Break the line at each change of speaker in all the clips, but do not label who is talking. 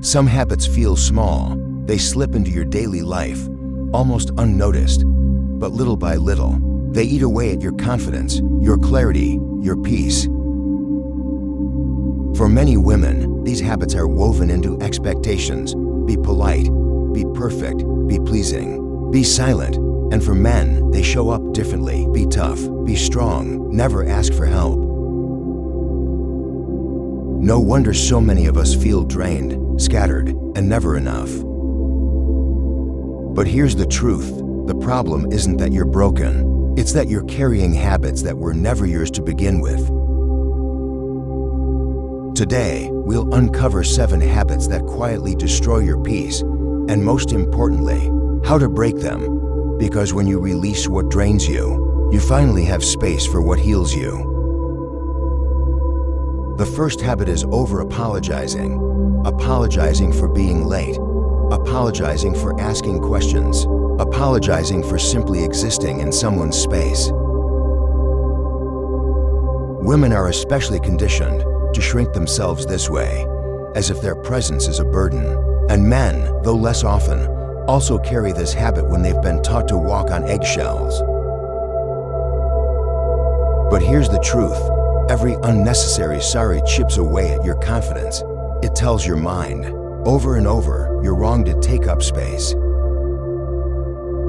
Some habits feel small. They slip into your daily life, almost unnoticed. But little by little, they eat away at your confidence, your clarity, your peace. For many women, these habits are woven into expectations. Be polite, be perfect, be pleasing, be silent. And for men, they show up differently. Be tough, be strong, never ask for help. No wonder so many of us feel drained, scattered, and never enough. But here's the truth. The problem isn't that you're broken. It's that you're carrying habits that were never yours to begin with. Today, we'll uncover 7 habits that quietly destroy your peace, and most importantly, how to break them. Because when you release what drains you, you finally have space for what heals you. The first habit is over-apologizing. Apologizing for being late. Apologizing for asking questions. Apologizing for simply existing in someone's space. Women are especially conditioned to shrink themselves this way, as if their presence is a burden. And men, though less often, also carry this habit when they've been taught to walk on eggshells. But here's the truth. Every unnecessary sorry chips away at your confidence. It tells your mind, over and over, you're wrong to take up space.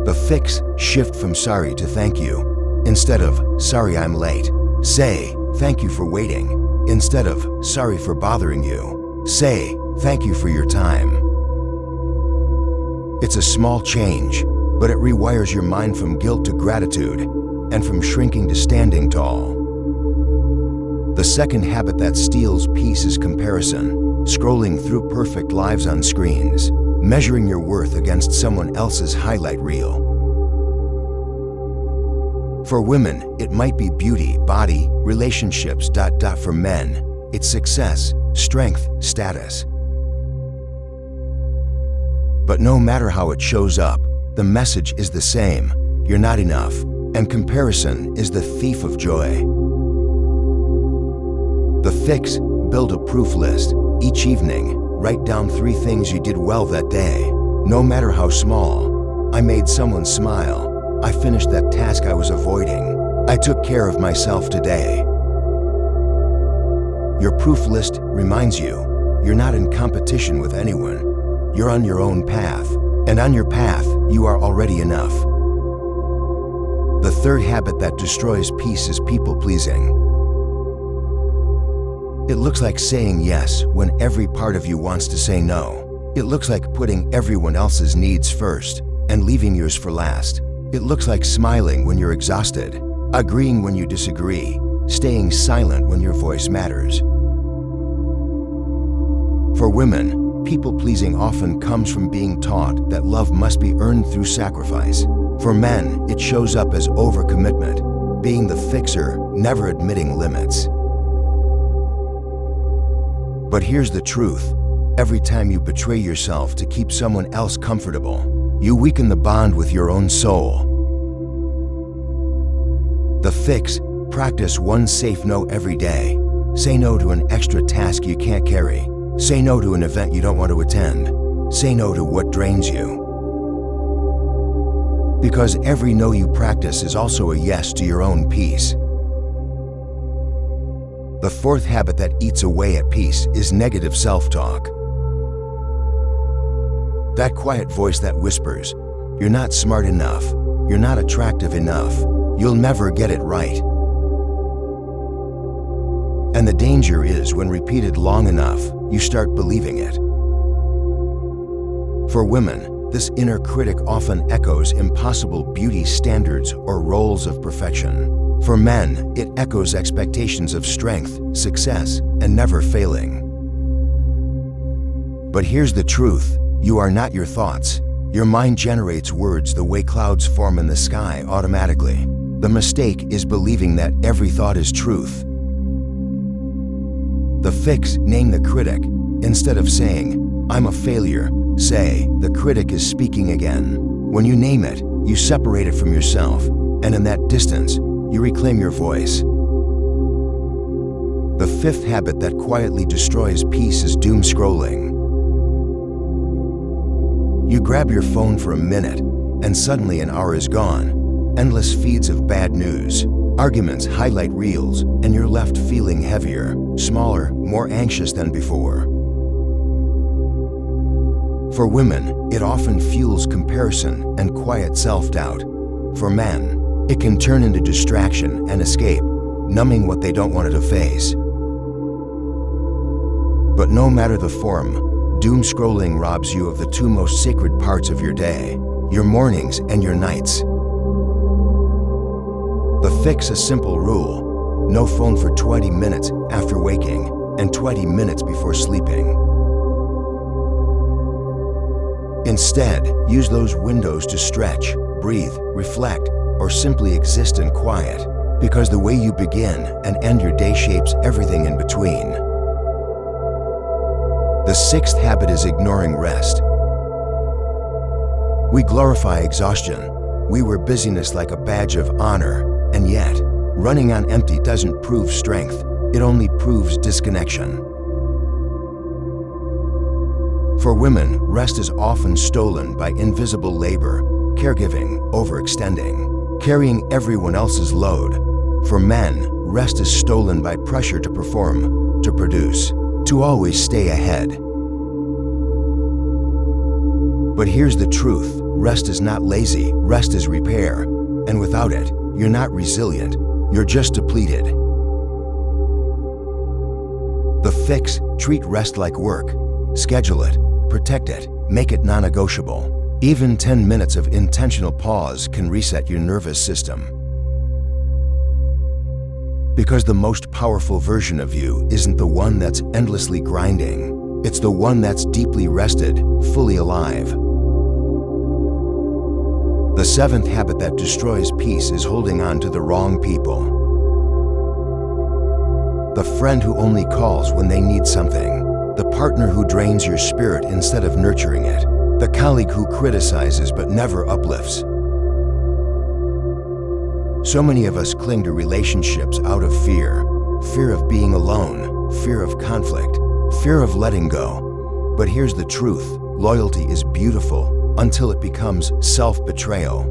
The fix: shift from sorry to thank you. Instead of, sorry I'm late, say, thank you for waiting. Instead of, sorry for bothering you, say, thank you for your time. It's a small change, but it rewires your mind from guilt to gratitude, and from shrinking to standing tall. The second habit that steals peace is comparison. Scrolling through perfect lives on screens, measuring your worth against someone else's highlight reel. For women, it might be beauty, body, relationships. For men, it's success, strength, status. But no matter how it shows up, the message is the same. You're not enough, and comparison is the thief of joy. The fix: build a proof list. Each evening, write down 3 things you did well that day, no matter how small. I made someone smile. I finished that task I was avoiding. I took care of myself today. Your proof list reminds you, you're not in competition with anyone. You're on your own path, and on your path, you are already enough. The third habit that destroys peace is people-pleasing. It looks like saying yes when every part of you wants to say no. It looks like putting everyone else's needs first and leaving yours for last. It looks like smiling when you're exhausted, agreeing when you disagree, staying silent when your voice matters. For women, people-pleasing often comes from being taught that love must be earned through sacrifice. For men, it shows up as overcommitment, being the fixer, never admitting limits. But here's the truth. Every time you betray yourself to keep someone else comfortable, you weaken the bond with your own soul. The fix: practice one safe no every day. Say no to an extra task you can't carry. Say no to an event you don't want to attend. Say no to what drains you. Because every no you practice is also a yes to your own peace. The fourth habit that eats away at peace is negative self-talk. That quiet voice that whispers, you're not smart enough, you're not attractive enough, you'll never get it right. And the danger is when repeated long enough, you start believing it. For women, this inner critic often echoes impossible beauty standards or roles of perfection. For men, it echoes expectations of strength, success, and never failing. But here's the truth. You are not your thoughts. Your mind generates words the way clouds form in the sky automatically. The mistake is believing that every thought is truth. The fix: name the critic. Instead of saying, I'm a failure, say, the critic is speaking again. When you name it, you separate it from yourself, and in that distance, you reclaim your voice. The fifth habit that quietly destroys peace is doom scrolling. You grab your phone for a minute, and suddenly an hour is gone. Endless feeds of bad news, arguments, highlight reels, and you're left feeling heavier, smaller, more anxious than before. For women, it often fuels comparison and quiet self-doubt. For men, it can turn into distraction and escape, numbing what they don't want to face. But no matter the form, doom scrolling robs you of the two most sacred parts of your day, your mornings and your nights. The fix: a simple rule: no phone for 20 minutes after waking and 20 minutes before sleeping. Instead, use those windows to stretch, breathe, reflect, or simply exist in quiet, because the way you begin and end your day shapes everything in between. The sixth habit is ignoring rest. We glorify exhaustion. We wear busyness like a badge of honor, and yet, running on empty doesn't prove strength. It only proves disconnection. For women, rest is often stolen by invisible labor, caregiving, overextending, carrying everyone else's load. For men, rest is stolen by pressure to perform, to produce, to always stay ahead. But here's the truth: rest is not lazy, rest is repair. And without it, you're not resilient, you're just depleted. The fix: treat rest like work. Schedule it, protect it, make it non-negotiable. Even 10 minutes of intentional pause can reset your nervous system. Because the most powerful version of you isn't the one that's endlessly grinding. It's the one that's deeply rested, fully alive. The seventh habit that destroys peace is holding on to the wrong people. The friend who only calls when they need something. The partner who drains your spirit instead of nurturing it. The colleague who criticizes but never uplifts. So many of us cling to relationships out of fear. Fear of being alone, fear of conflict, fear of letting go. But here's the truth: loyalty is beautiful until it becomes self-betrayal.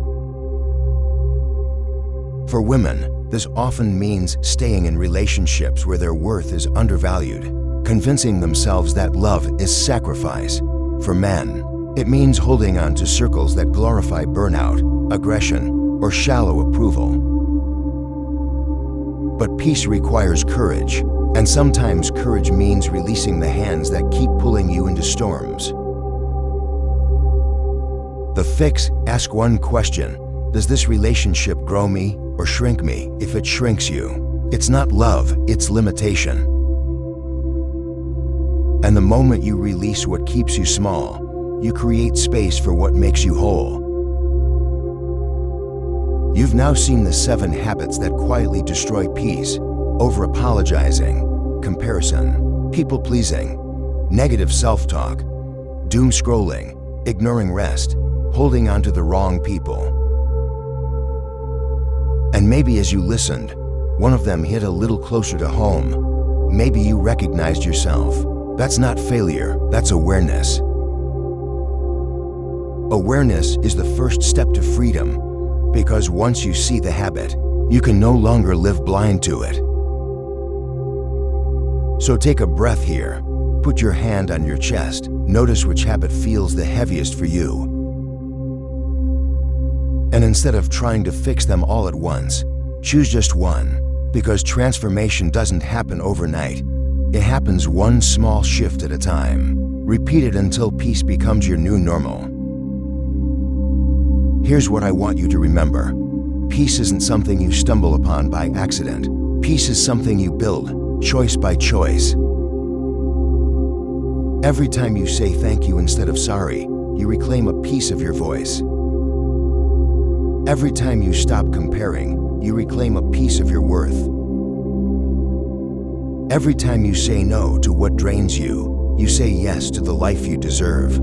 For women, this often means staying in relationships where their worth is undervalued, convincing themselves that love is sacrifice. For men, it means holding on to circles that glorify burnout, aggression, or shallow approval. But peace requires courage, and sometimes courage means releasing the hands that keep pulling you into storms. The fix: ask one question: does this relationship grow me or shrink me? If it shrinks you, it's not love, it's limitation. And the moment you release what keeps you small, you create space for what makes you whole. You've now seen the 7 habits that quietly destroy peace: over-apologizing, comparison, people-pleasing, negative self-talk, doom scrolling, ignoring rest, holding on to the wrong people. And maybe as you listened, one of them hit a little closer to home. Maybe you recognized yourself. That's not failure, that's awareness. Awareness is the first step to freedom, because once you see the habit, you can no longer live blind to it. So take a breath here. Put your hand on your chest. Notice which habit feels the heaviest for you. And instead of trying to fix them all at once, choose just one, because transformation doesn't happen overnight. It happens one small shift at a time. Repeat it until peace becomes your new normal. Here's what I want you to remember. Peace isn't something you stumble upon by accident. Peace is something you build, choice by choice. Every time you say thank you instead of sorry, you reclaim a piece of your voice. Every time you stop comparing, you reclaim a piece of your worth. Every time you say no to what drains you, you say yes to the life you deserve.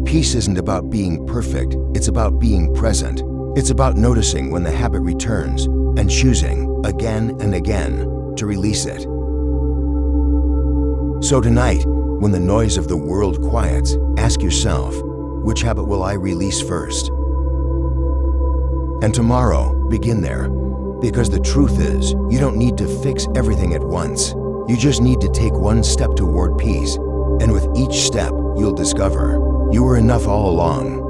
Peace isn't about being perfect, it's about being present. It's about noticing when the habit returns and choosing, again and again, to release it. So tonight, When the noise of the world quiets, ask yourself, which habit will I release first? And tomorrow, begin there. Because the truth is, you don't need to fix everything at once. You just need to take one step toward peace. And with each step, you'll discover you were enough all along.